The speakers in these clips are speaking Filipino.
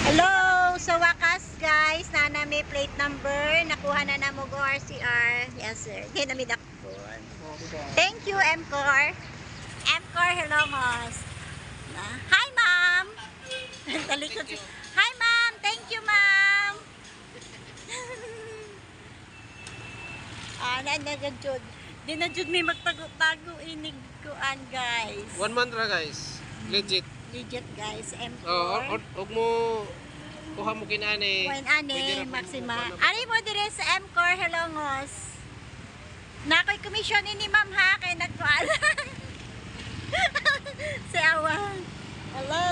Hello! Sa wakas guys, na may plate number. Nakuha na na mo go RCR. Yes sir. Hindi na may dakpon. Thank you, MCOR. MCOR, hello mos. Hi ma'am! Talikod si... Hi ma'am! Thank you ma'am! Nagadjud. Di na jud may magtago-tago inig kuan guys. 1 month ra guys. Legit. Legit guys, M4. Og mo kuha mo kinani. Kuan ane Maxima. Ari mo dire sa M4 hello ngos. Nakoy commission ni ma'am ha kay nagkuan. Si Awa. Hello,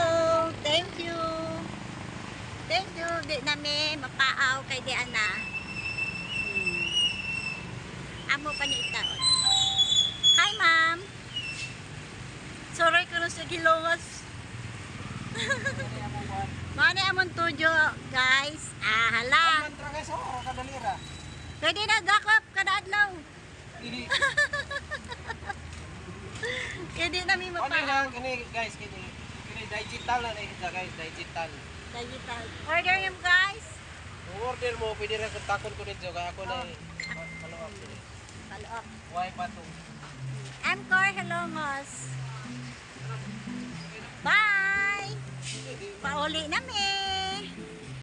thank you. Thank you. Di nami mapaaw kay di ana. Amo pa ni itaon. Hi ma'am. Sorry ko sa gilongos. Mane amon tujo guys. Hala. Mantra guys oh kadalira. Pwede na dakop kada adlaw. Kedi na mi Ano mapaaw. lang kini guys kini digital na ita guys digital. Digital. Order niyo guys. Order mo pwede ra kontakon ko dito kaya ako na follow up dito. Follow up. Why pa to? MCOR hello ngos. Bye. Pauli namin.